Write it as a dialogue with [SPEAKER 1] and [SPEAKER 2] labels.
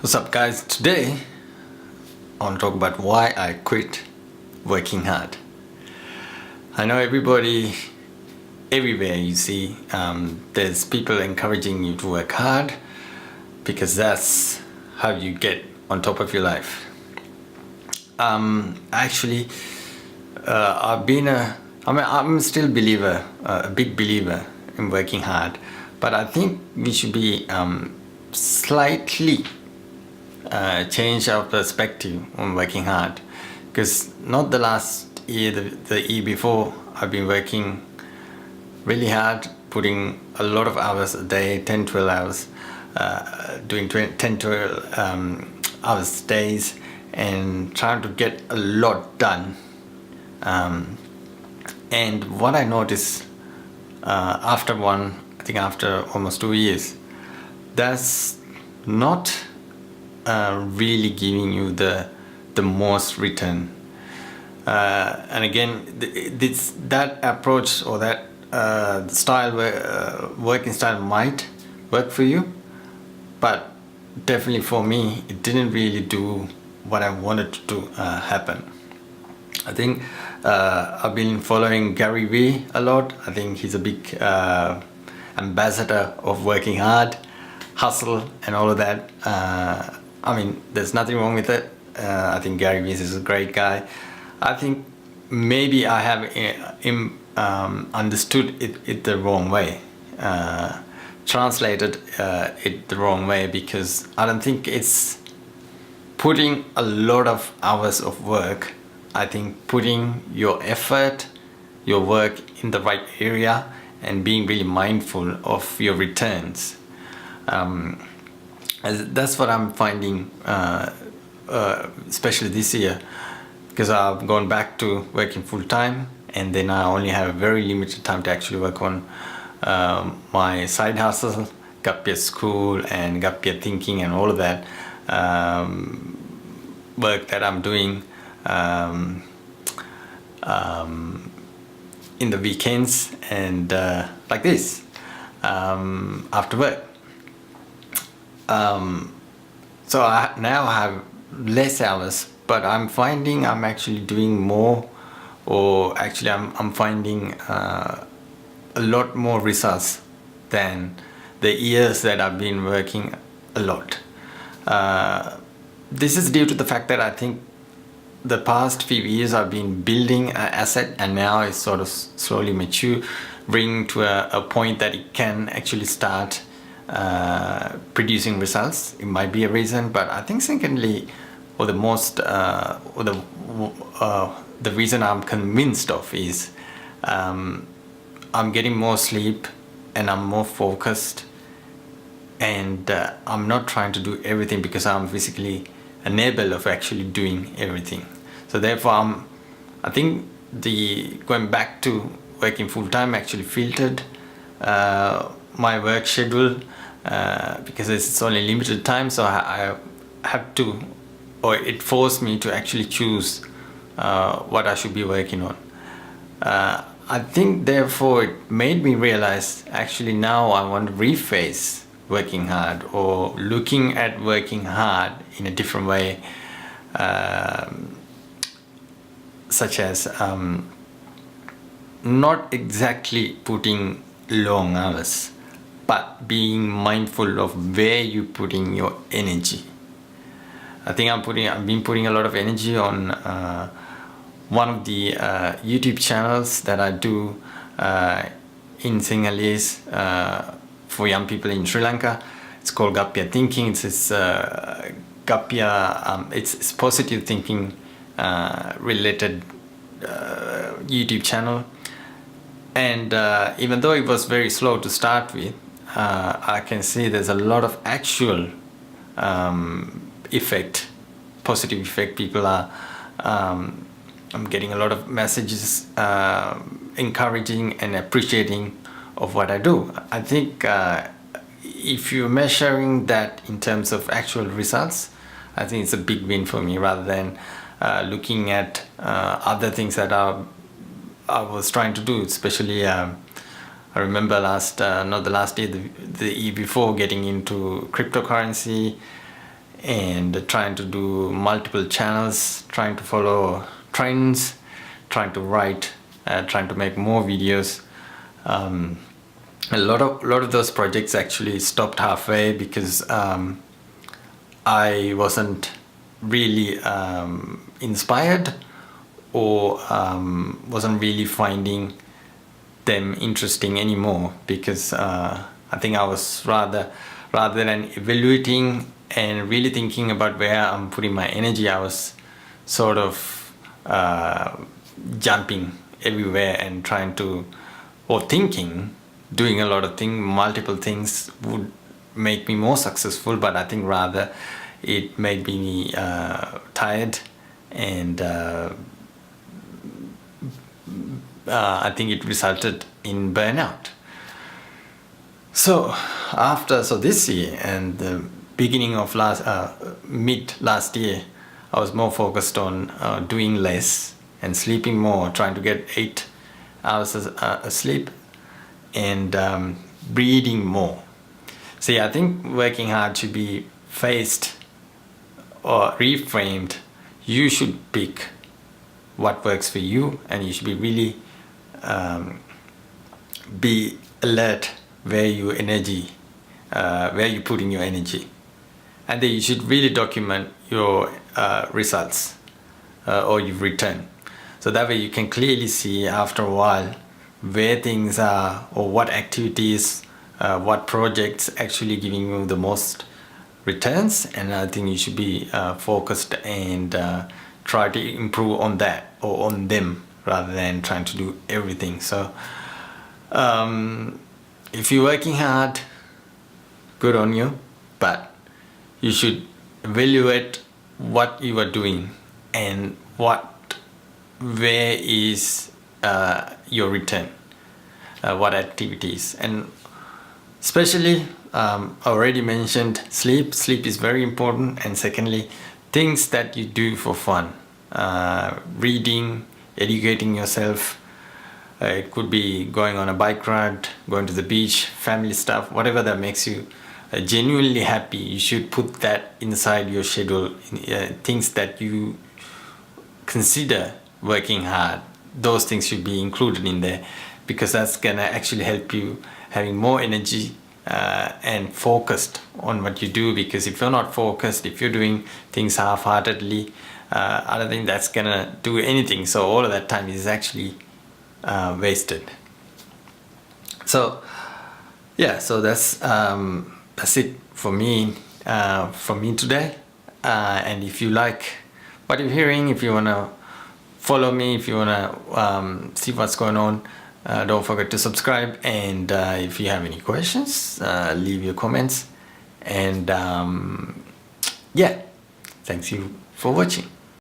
[SPEAKER 1] What's up, guys? Today I want to talk about why I quit working hard. I know everybody, everywhere you see, there's people encouraging you to work hard because that's how you get on top of your life. Actually, I'm still a believer, a big believer in working hard, but I think we should be slightly change our perspective on working hard, because not the last year, the year before, I've been working really hard, putting a lot of hours a day, 10-12 hours, doing 10-12 hours days, and trying to get a lot done. And what I noticed after after almost 2 years, that's not really giving you the most return. And again, that approach or that working style might work for you, but definitely for me, it didn't really do what I wanted to happen. I think I've been following Gary Vee a lot. I think he's a big ambassador of working hard, hustle, and all of that. I mean, there's nothing wrong with it. I think Gary Vee is a great guy. I think maybe I have understood it the wrong way, translated it the wrong way, because I don't think it's putting a lot of hours of work. I think putting your effort, your work in the right area, and being really mindful of your returns. That's what I'm finding, especially this year, because I've gone back to working full time, and then I only have a very limited time to actually work on my side hustle, Gap School, and Gap Thinking, and all of that work that I'm doing in the weekends and like this after work. So now I have less hours, but I'm finding I'm actually doing more, or actually I'm finding a lot more results than the years that I've been working a lot. This is due to the fact that I think the past few years I've been building an asset, and now it's sort of slowly maturing to a point that it can actually start producing results. It might be a reason, but I think secondly, or the most, or the reason I'm convinced of is I'm getting more sleep, and I'm more focused, and I'm not trying to do everything because I'm physically unable of actually doing everything. So therefore, I think going back to working full time actually filtered my work schedule, because it's only limited time, so I have to, or it forced me to actually choose what I should be working on. I think therefore it made me realize actually now I want to reface working hard, or looking at working hard in a different way, such as not exactly putting long hours, but being mindful of where you're putting your energy. I think I've been putting a lot of energy on one of the YouTube channels that I do in Sinhalese for young people in Sri Lanka. It's called Gapya Thinking. It's positive thinking related YouTube channel. And even though it was very slow to start with, I can see there's a lot of actual positive effect. People are, I'm getting a lot of messages encouraging and appreciating of what I do. I think if you're measuring that in terms of actual results, I think it's a big win for me, rather than looking at other things that I was trying to do. Especially I remember not the last year, the year before, getting into cryptocurrency, and trying to do multiple channels, trying to follow trends, trying to write, trying to make more videos. A lot of those projects actually stopped halfway because I wasn't really inspired, or wasn't really finding them interesting anymore, because I think I was rather than evaluating and really thinking about where I'm putting my energy, I was sort of jumping everywhere and trying to, or thinking, doing a lot of things, multiple things would make me more successful, but I think rather it made me tired, and I think it resulted in burnout. So this year and the beginning of mid last year, I was more focused on doing less and sleeping more, trying to get 8 hours of sleep, and breathing more. See, I think working hard should be faced or reframed. You should pick what works for you, and you should be really be alert where your energy, where you put in your energy, and then you should really document your results or your return, so that way you can clearly see after a while where things are, or what activities, what projects actually giving you the most returns. And I think you should be focused and try to improve on that or on them, rather than trying to do everything. So if you're working hard, good on you, but you should evaluate what you are doing and where is your return, what activities. And especially I already mentioned sleep is very important. And secondly, things that you do for fun, reading, educating yourself. It could be going on a bike ride, going to the beach, family stuff, whatever that makes you genuinely happy. You should put that inside your schedule. Things that you consider working hard, those things should be included in there, because that's gonna actually help you having more energy and focused on what you do. Because if you're not focused, if you're doing things half-heartedly, I don't think that's gonna do anything. So all of that time is actually wasted. So yeah, so that's it for me today. And if you like what you're hearing, if you wanna follow me, if you wanna see what's going on, don't forget to subscribe. And if you have any questions, leave your comments. And yeah, thanks you for watching.